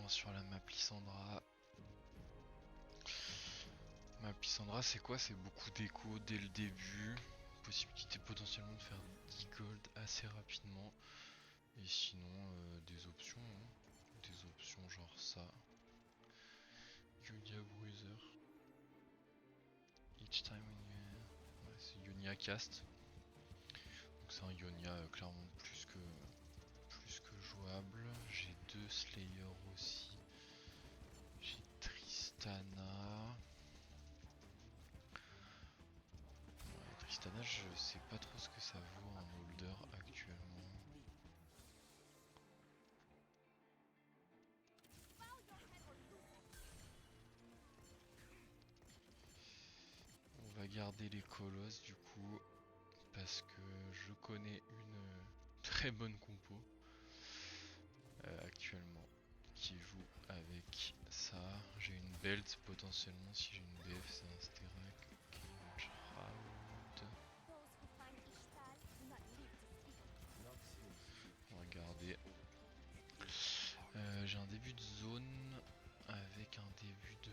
reviens sur la map Lissandra. Map Lissandra, c'est quoi? C'est beaucoup d'écho dès le début. Possibilité potentiellement de faire 10 gold assez rapidement. Et sinon, des options. Des options genre ça. Ionia Bruiser. Each time when ouais, c'est Ionia cast. Donc c'est un Ionia clairement plus que jouable. J'ai 2 Slayer aussi. J'ai Tristana. Ouais, Tristana, je sais pas trop ce que ça vaut en holder actuellement. On va garder les colosses du coup, parce que je connais une très bonne compo actuellement qui joue avec ça. J'ai une belt potentiellement, si j'ai une BF c'est un Sterak. On va regarder. J'ai un début de zone avec un début de...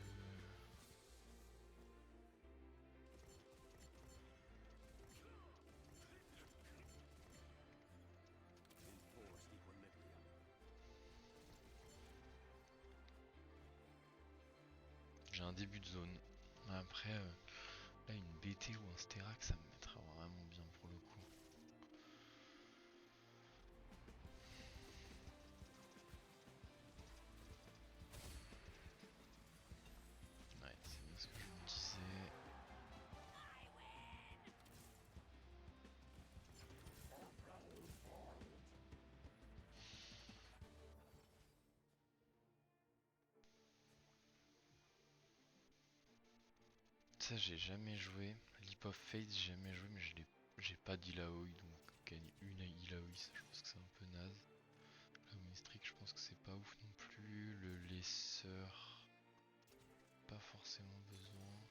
J'ai un début de zone. Après, là une BT ou un Sterak ça me mettra vraiment bien pour le coup. Ouais, c'est bien ce que je me disais. Ça j'ai jamais joué. Leap of Faith j'ai jamais joué, mais j'ai pas d'Illaoi, donc gagner une Illaoi ça je pense que c'est un peu naze. La Mistrick je pense que c'est pas ouf non plus. Le laisseur, pas forcément besoin.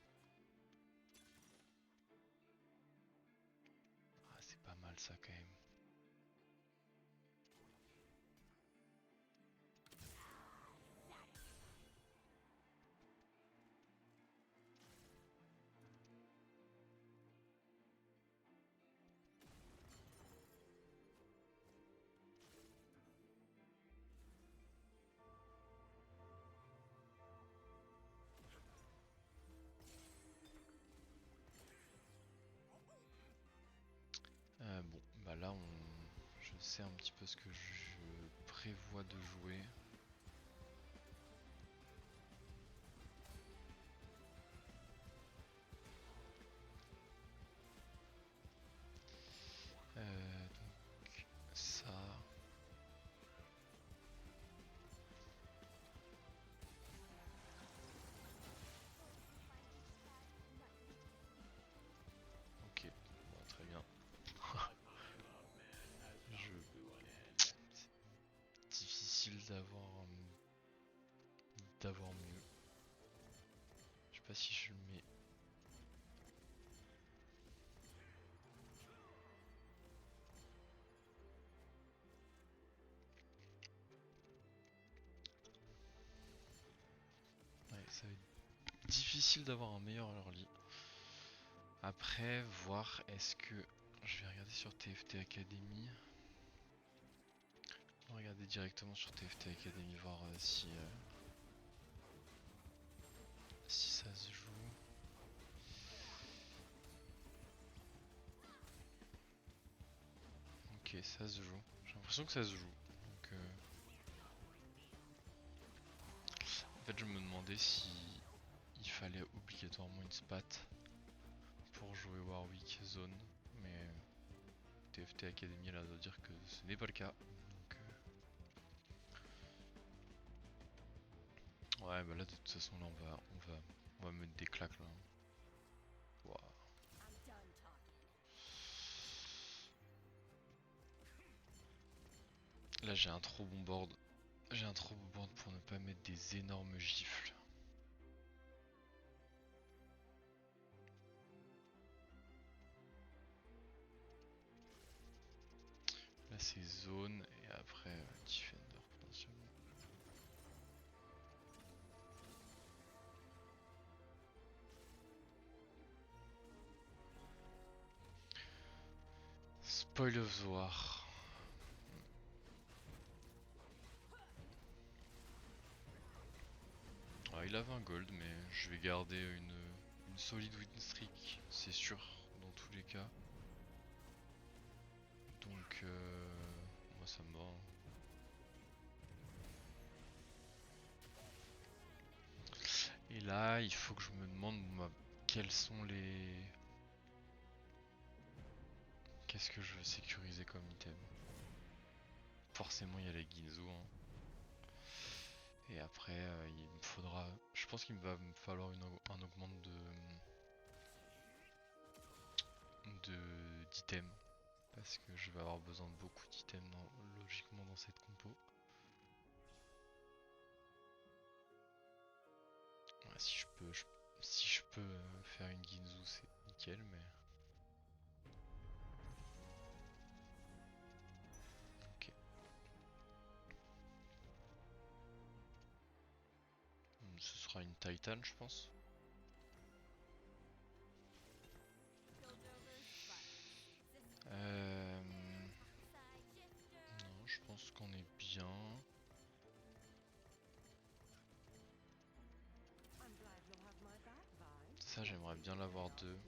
Ah c'est pas mal ça quand même. Bon, bah là je sais un petit peu ce que je prévois de jouer. Donc ça. Ok, bon, très bien. C'est difficile d'avoir mieux. Je sais pas si je le mets. Ouais, ça va être difficile d'avoir un meilleur early. Après, voir est-ce que... Je vais regarder sur TFT Academy. On va regarder directement sur TFT Academy, voir si ça se joue. Ok, ça se joue. J'ai l'impression que ça se joue. Donc, en fait, je me demandais si il fallait obligatoirement une spat pour jouer Warwick Zone, mais TFT Academy là doit dire que ce n'est pas le cas. Donc, ouais, bah là de toute façon là on va mettre des claques là. Wow. Là j'ai un trop bon board. J'ai un trop bon board pour ne pas mettre des énormes gifles. Là c'est zone et après Defender potentiellement. Spoil of the War. Ah, il a 20 gold, mais je vais garder une solide win streak, c'est sûr, dans tous les cas. Donc, moi ça me va, hein. Et là, il faut que je me demande quels sont les... Qu'est-ce que je veux sécuriser comme item? Forcément, il y a la Ginzo, hein. Et après, il me faudra... Je pense qu'il va me falloir un augmente d'items. Parce que je vais avoir besoin de beaucoup d'items logiquement dans cette compo. Ouais, si je peux faire une Ginzu, c'est nickel, mais... Ok. Ce sera une Titan, je pense. Non, je pense qu'on est bien. Ça, j'aimerais bien l'avoir deux.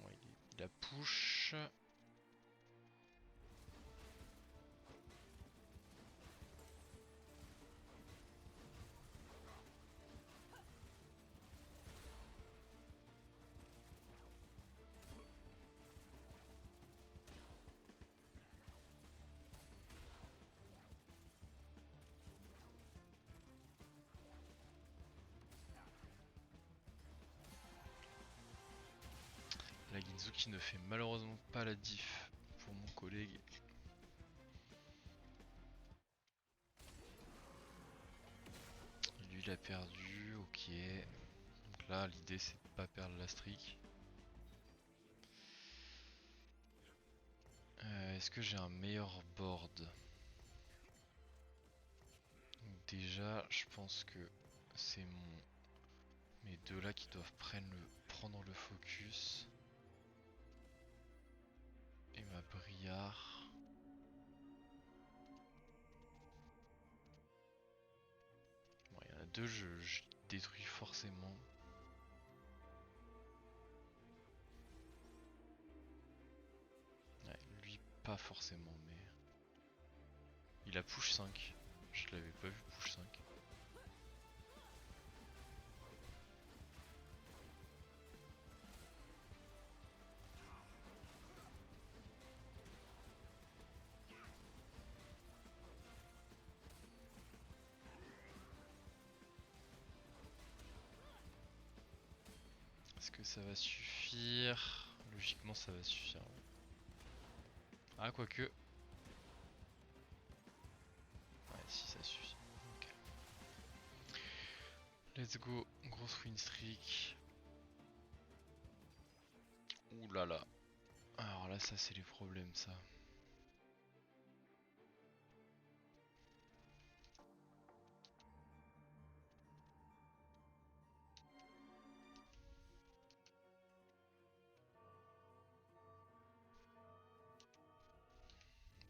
Ouais, il a push. La Ginzu qui ne fait malheureusement pas la diff pour mon collègue. Lui il a perdu, ok. Donc là l'idée c'est de pas perdre la streak. Est-ce que j'ai un meilleur board? Donc déjà je pense que c'est mes deux là qui doivent prendre le focus. Et ma Briard. Bon, il y en a deux, je détruis forcément. Ouais, lui pas forcément, mais... Il a push 5. Je l'avais pas vu push 5. Est-ce que ça va suffire? Logiquement ça va suffire. Ah quoique. Ouais si ça suffit. Okay. Let's go, grosse win streak. Ouh là là. Alors là ça c'est les problèmes ça.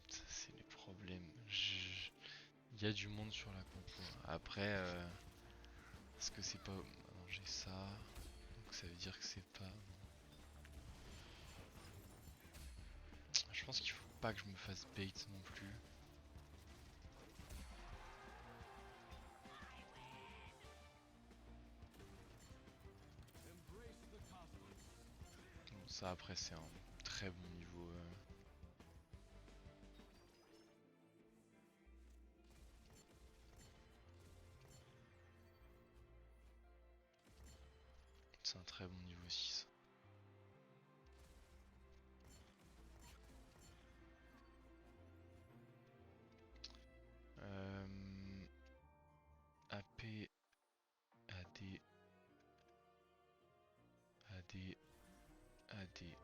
Ça c'est les problèmes. Il y a du monde sur la compo. Après, est-ce que c'est pas... Non, j'ai ça. Donc ça veut dire que c'est pas... Je pense qu'il faut pas que je me fasse bait non plus. Bon, ça après c'est un très bon niveau. C'est un très bon niveau 6. AP, AD, AD, AD.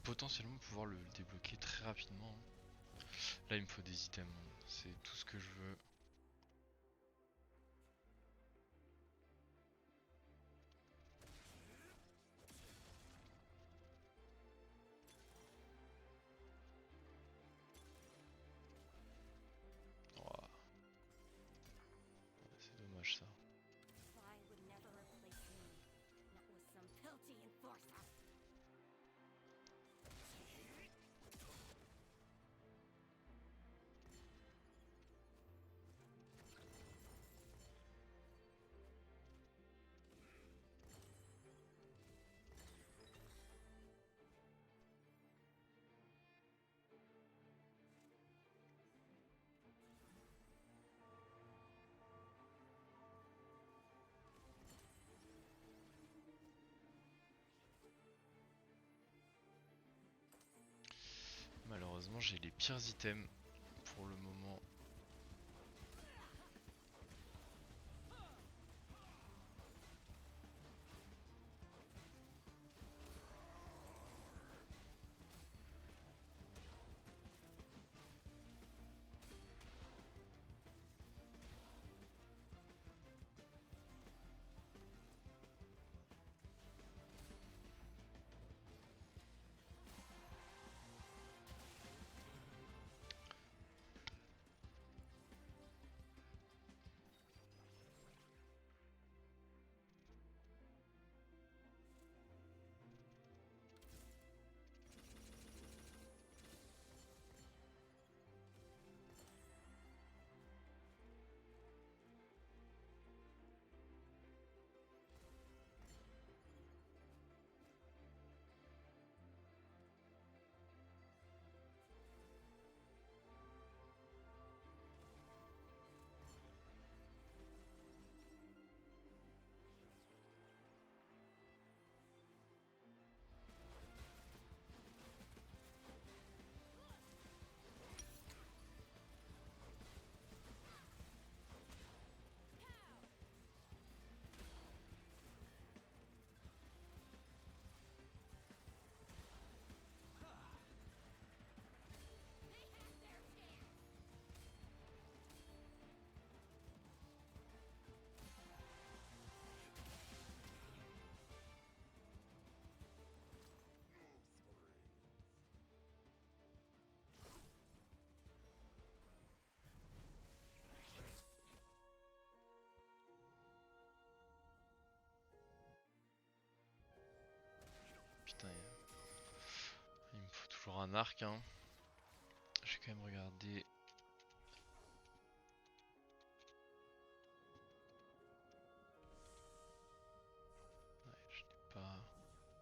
potentiellement pouvoir le débloquer très rapidement. Là il me faut des items, c'est tout ce que je veux. Oh, c'est dommage ça. Malheureusement j'ai les pires items pour le moment. Putain, il me faut toujours un arc hein. Je vais quand même regarder. Ouais, je n'ai pas.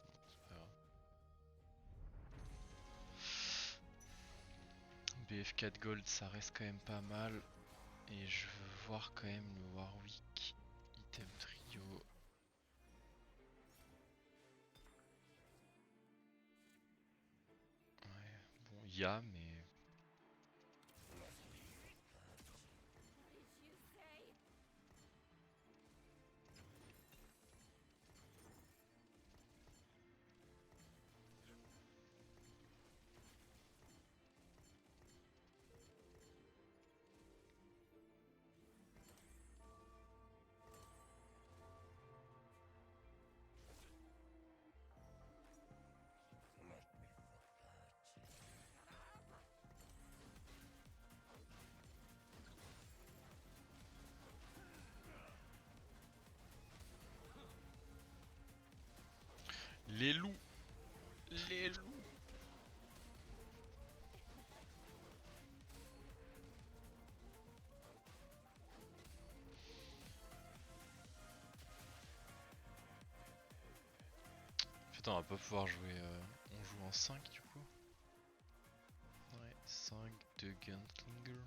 Bon, c'est pas grave. BF4 Gold ça reste quand même pas mal. Et je veux voir quand même le Warwick item trio. Ouais, bon, il y a, mais. Les loups! Les loups! Putain, on va pas pouvoir jouer. On joue en 5 du coup. Ouais, 5 de Gunslinger.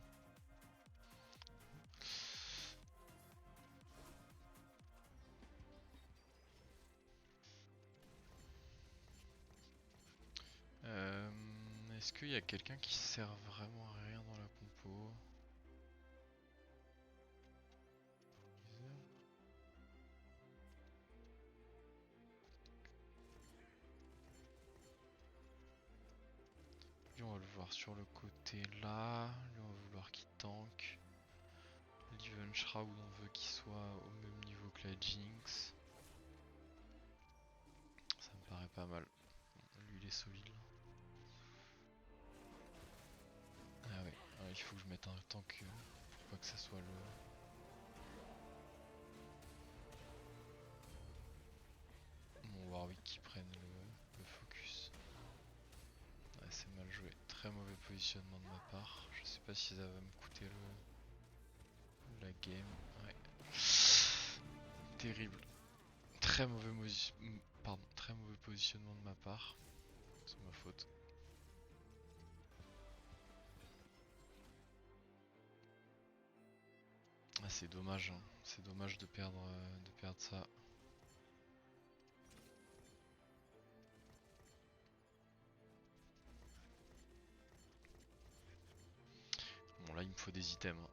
Est-ce qu'il y a quelqu'un qui sert vraiment à rien dans la compo? voir sur le côté là. Lui, on va vouloir qu'il tank. L'Even Shroud, on veut qu'il soit au même niveau que la Jinx. Ça me paraît pas mal. Lui, il est solide. Ah ouais, il faut que je mette un tank pour pas que ça soit le... mon Warwick qui prenne le focus. Ouais, c'est mal joué. Très mauvais positionnement de ma part. Je sais pas si ça va me coûter la game. Ouais. Terrible. Très mauvais, très mauvais positionnement de ma part. C'est ma faute. Ah, c'est dommage, hein. C'est dommage de perdre ça. Bon là il me faut des items.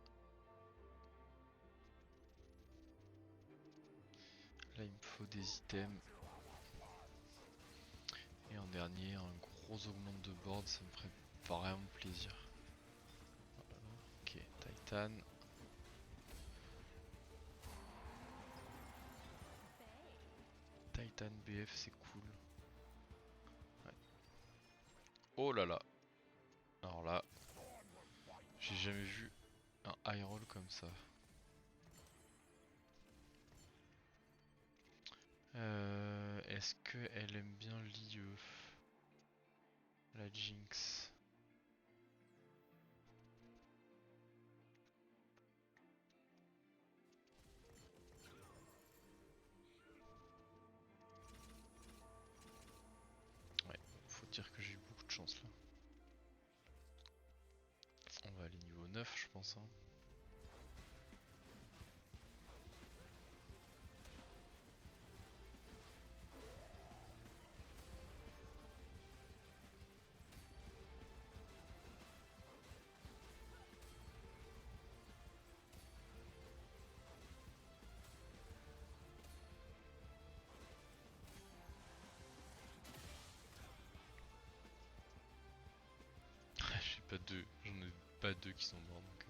Là il me faut des items. Et en dernier, un gros augmente de board, ça me ferait vraiment plaisir. Voilà. Ok, Titan. Titan BF, c'est cool. Ouais. Oh là là. Alors là, j'ai jamais vu un high roll comme ça. Est-ce qu'elle aime bien l'IE, la Jinx? Ouais, faut dire que j'ai eu beaucoup de chance là. On va aller niveau 9 je pense, hein. J'ai pas deux, j'en ai pas deux qui sont morts donc.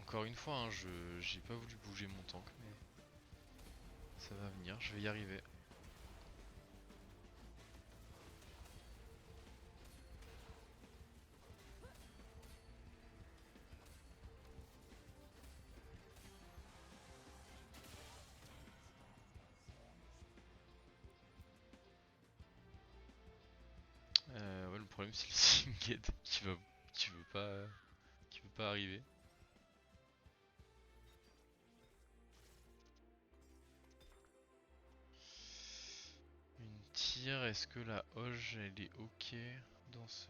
Encore une fois, hein, j'ai pas voulu bouger mon tank, mais ça va venir, je vais y arriver. Ouais, le problème c'est le Singed qui veut pas arriver. Une tire, est-ce que la Hoge elle est ok dans ce...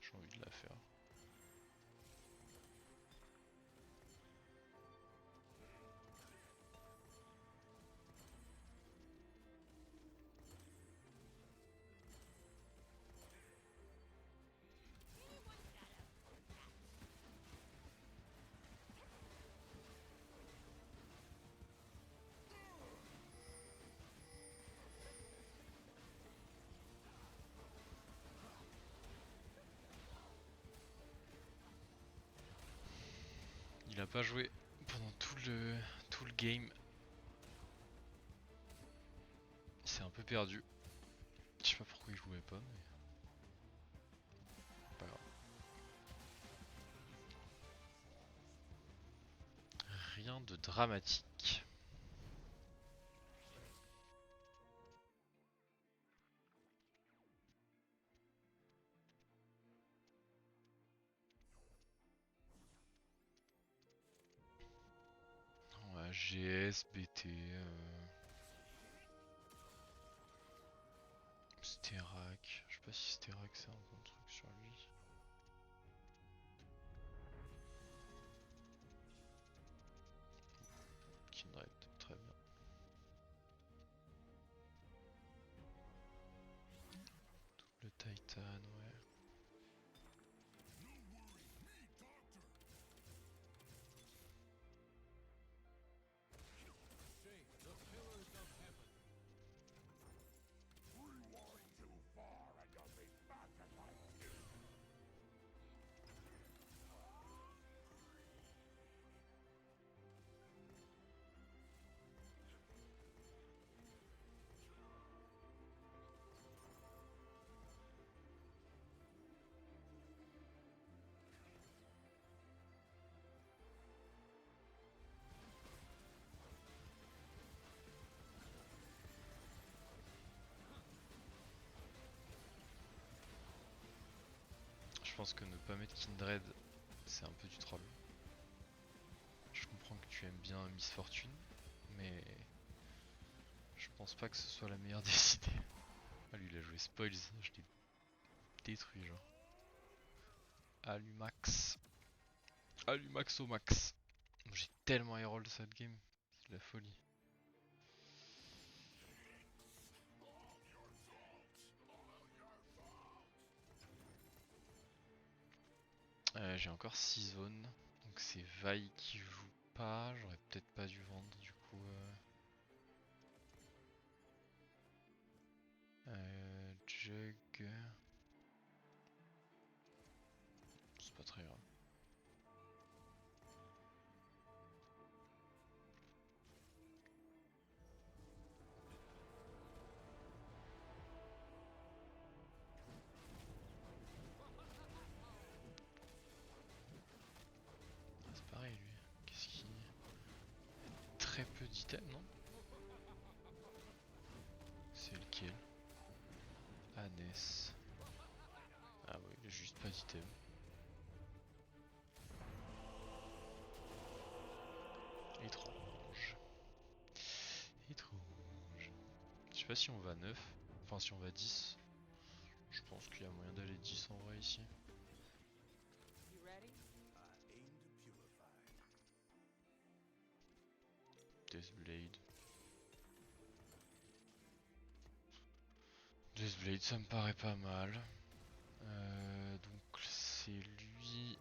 J'ai envie de la faire. a pas joué pendant tout le game. Il s'est un peu perdu. Je sais pas pourquoi il jouait pas, mais pas grave. Rien de dramatique. Ouais, GS, BT, Sterak. Je sais pas si Sterak c'est un bon truc sur lui. Kindred, très bien. Double Titan, ouais. Je pense que ne pas mettre Kindred, c'est un peu du troll. Je comprends que tu aimes bien Miss Fortune, mais je pense pas que ce soit la meilleure des idées. Ah lui il a joué Spoils, je l'ai détruit genre. Allumax. Allumax au max. J'ai tellement Herald cette game, c'est de la folie. J'ai encore 6 zones, donc c'est Vi qui joue pas, j'aurais peut-être pas dû vendre du coup. Jug. C'est pas très grave. C'est pareil lui. Qu'est-ce qu'il. Très peu d'items, non? C'est lequel? Anes. Ah oui, il a juste pas d'item. Étrange. Étrange. Je sais pas si on va 9. Enfin si on va 10. Je pense qu'il y a moyen d'aller 10 en vrai ici. Deathblade. Deathblade ça me paraît pas mal. Donc c'est lui.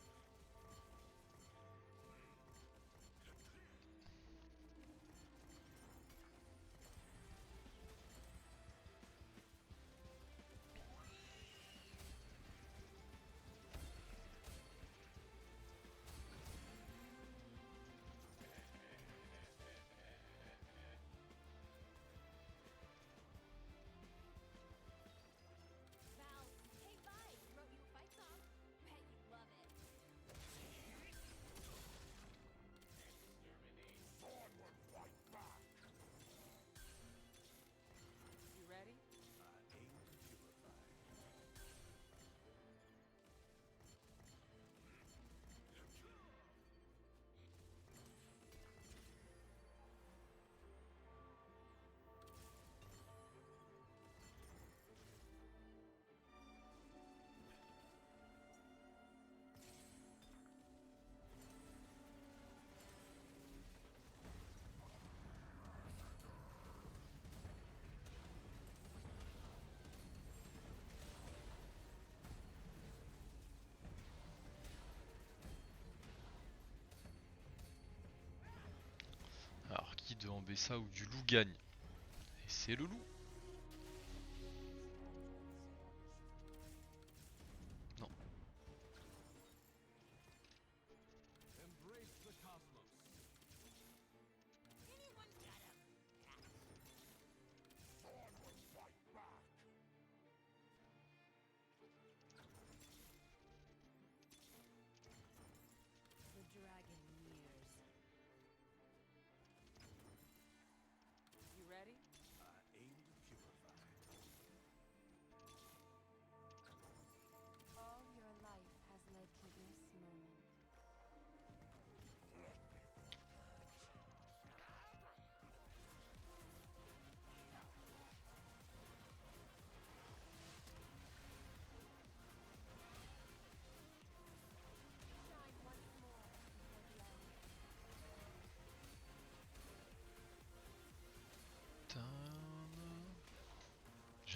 Alors qui de Ambessa ou du loup gagne? Et c'est le loup. Non.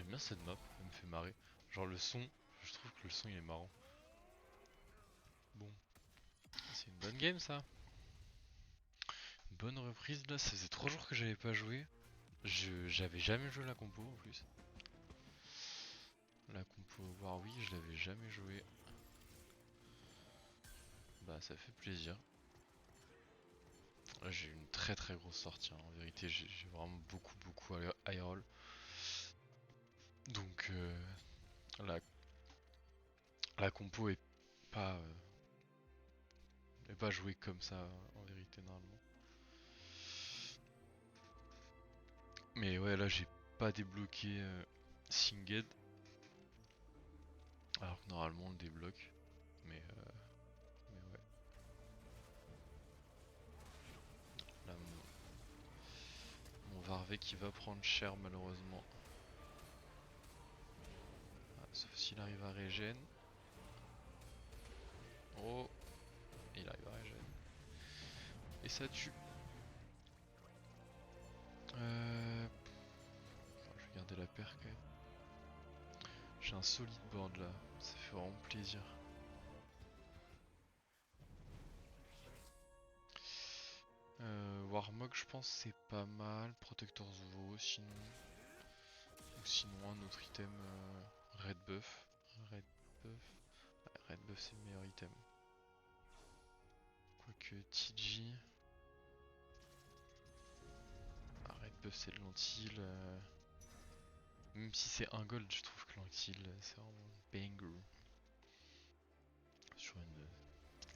J'aime bien cette map, elle me fait marrer. Genre le son, je trouve que le son il est marrant. Bon, c'est une bonne game ça. Une bonne reprise là, ça faisait 3 jours que j'avais pas joué. J'avais jamais joué la compo en plus. La compo War oui, je l'avais jamais joué. Bah ça fait plaisir. Là j'ai eu une très très grosse sortie hein. En vérité j'ai vraiment beaucoup high roll. Donc la, la compo pas, est pas jouée comme ça en vérité normalement. Mais ouais là j'ai pas débloqué Singed. Alors que normalement on le débloque. Mais ouais. Là mon Varvé qui va prendre cher malheureusement. Ah, sauf s'il arrive à régène. Oh, il arrive à régène. Et ça tue. Je vais garder la paire quand même. J'ai un solide board là, ça fait vraiment plaisir. Warmog je pense c'est pas mal. Protector Zvo sinon. Ou sinon un autre item Red Buff. Red Buff. Ouais, Red Buff c'est le meilleur item. Quoique TG. Ah, Red Buff c'est de l'antil. Même si c'est un gold, je trouve que l'antil c'est vraiment banger. Sur une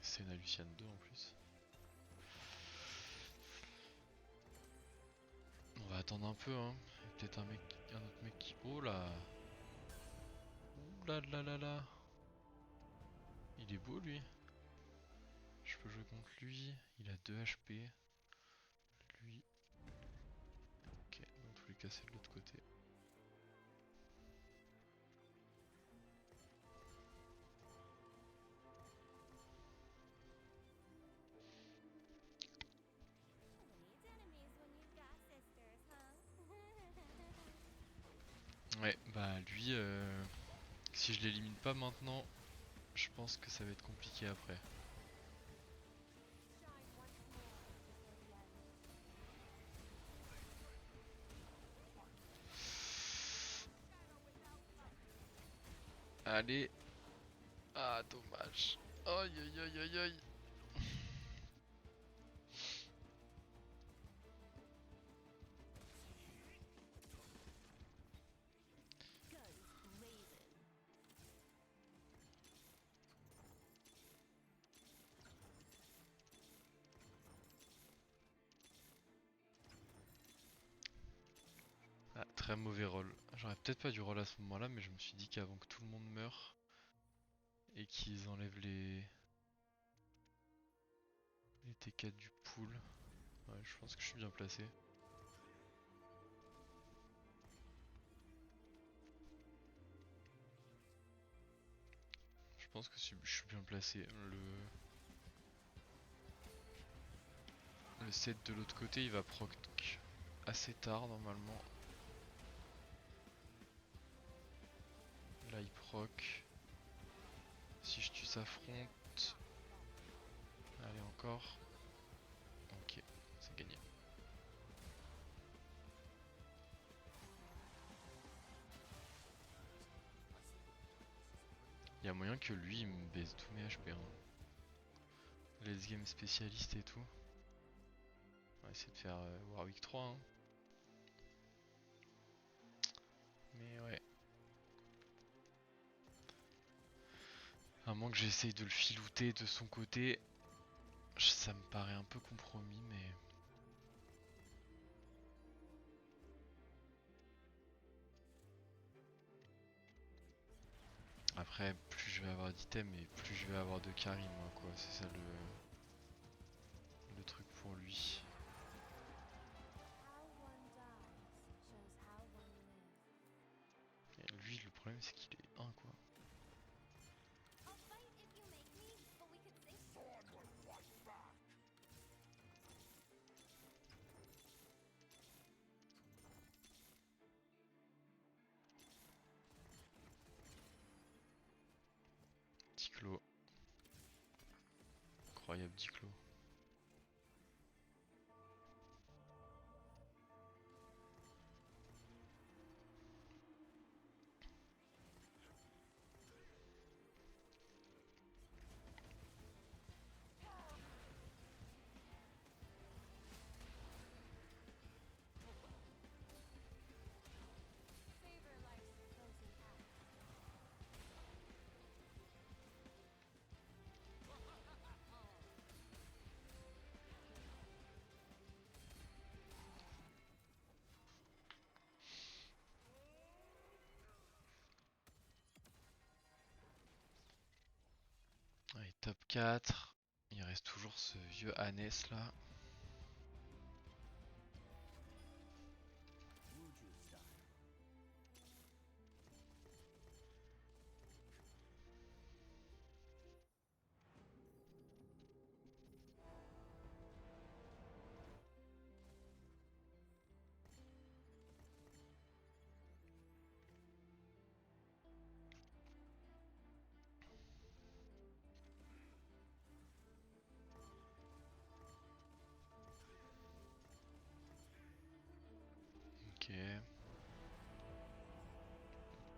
scène à Lucian 2 en plus. On va attendre un peu hein. Il y a peut-être un autre mec qui. Oh là. Ouh là là là là. Il est beau lui. Je peux jouer contre lui. Il a 2 HP. Lui. Ok, dans tous les cas c'est de l'autre côté. Ouais, bah lui, si je l'élimine pas maintenant, je pense que ça va être compliqué après. Allez. Ah, dommage. Aïe aïe aïe aïe aïe. Ah, très mauvais roll. J'aurais peut-être pas dû roll à ce moment-là, mais je me suis dit qu'avant que tout le monde meure et qu'ils enlèvent les T4 du pool, ouais, je pense que je suis bien placé. Je pense que je suis bien placé. Le set de l'autre côté, il va proc assez tard normalement. Là, il proc. Si je tue sa front. Allez, encore. Ok, c'est gagné. Il y a moyen que lui il me baise tous mes HP. Hein. Let's game spécialiste et tout. On va essayer de faire Warwick 3. Hein. Mais ouais. À moins que j'essaye de le filouter de son côté. Ça me paraît un peu compromis, mais. Après, plus je vais avoir d'items et plus je vais avoir de carry, moi, quoi. C'est ça le truc pour lui. Et lui, le problème, c'est qu'il est 1, quoi. incroyable Diclo. Allez, top 4. Il reste toujours ce vieux Hannes là. Ok.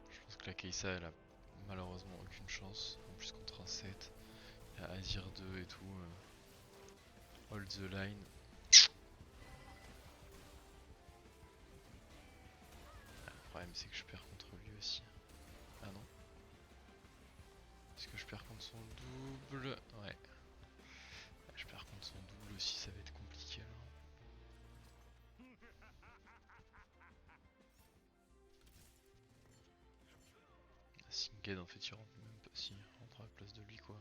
Je pense que la Keisa elle a malheureusement aucune chance. En plus contre un 7. Il y a Azir 2 et tout. Hold the line. Le problème c'est que je perds contre lui aussi. Ah non. Est-ce que je perds contre son double? Ouais. Je perds contre son double aussi, ça va être compliqué là. Singed en fait il rentre même pas. Si, il rentre à la place de lui quoi.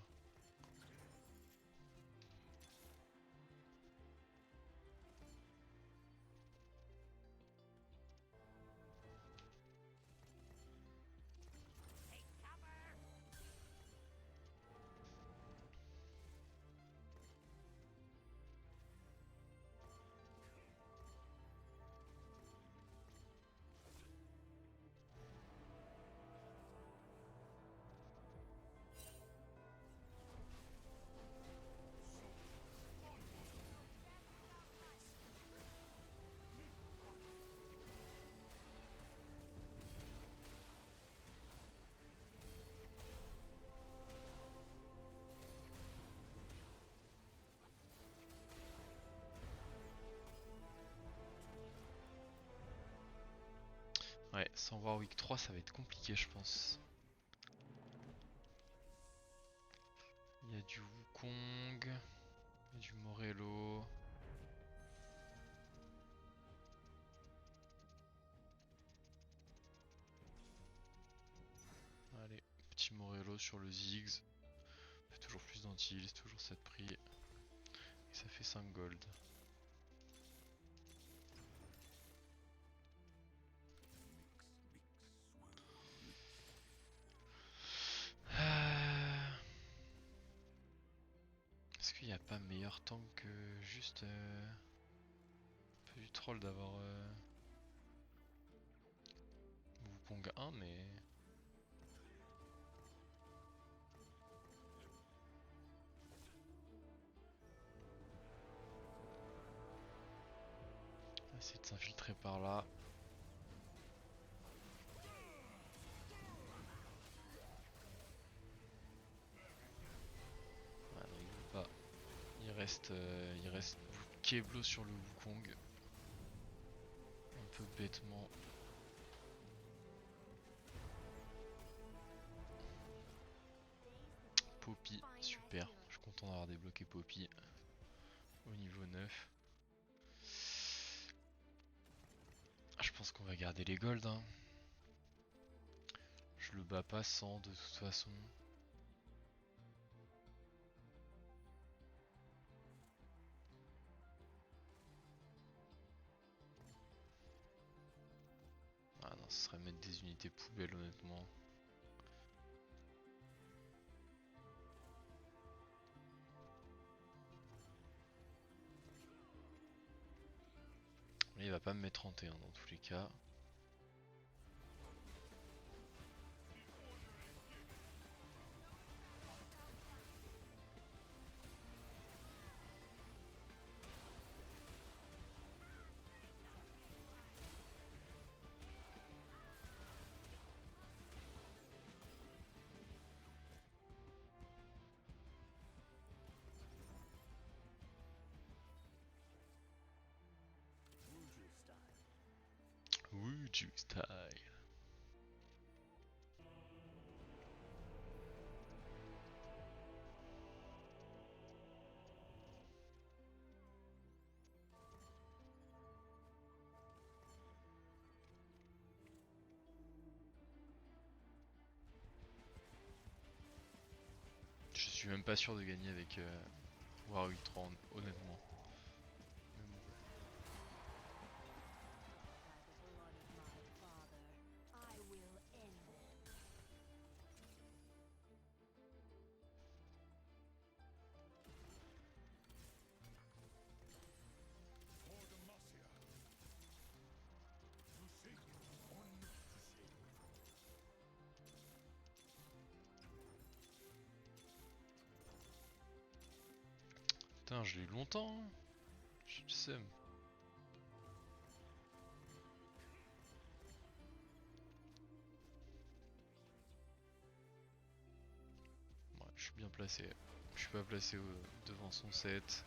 Ouais, sans Warwick 3 ça va être compliqué je pense. Il y a du Wukong, il y a du Morello. Allez, petit Morello sur le Ziggs. Fait toujours plus d'anti, c'est toujours 7 prix. Et ça fait 5 gold. Est-ce qu'il n'y a pas meilleur tank que juste un peu du troll d'avoir Wukong 1 mais... Essayer de s'infiltrer par là. Ah non, il veut pas. Il reste Keblo sur le Wukong. Un peu bêtement. Poppy, super. Je suis content d'avoir débloqué Poppy au niveau 9. Je pense qu'on va garder les golds. Hein. Je le bats pas sans de toute façon. Ah non, ce serait mettre des unités poubelles honnêtement. Mais il va pas me mettre 31 dans tous les cas. Juju style. Je suis même pas sûr de gagner avec Warwick 3 honnêtement. Mais bon. Putain, je l'ai eu longtemps. Hein. Je le sais. Ouais, je suis bien placé. Je suis pas placé devant son set.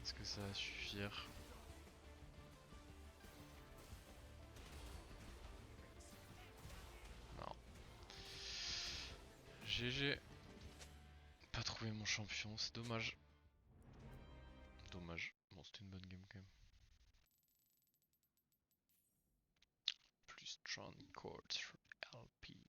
Est-ce que ça va suffire? Non. GG. Pas trouvé mon champion, c'est dommage. Dommage. Bon, c'était une bonne game quand même. Plus strong chords for LP.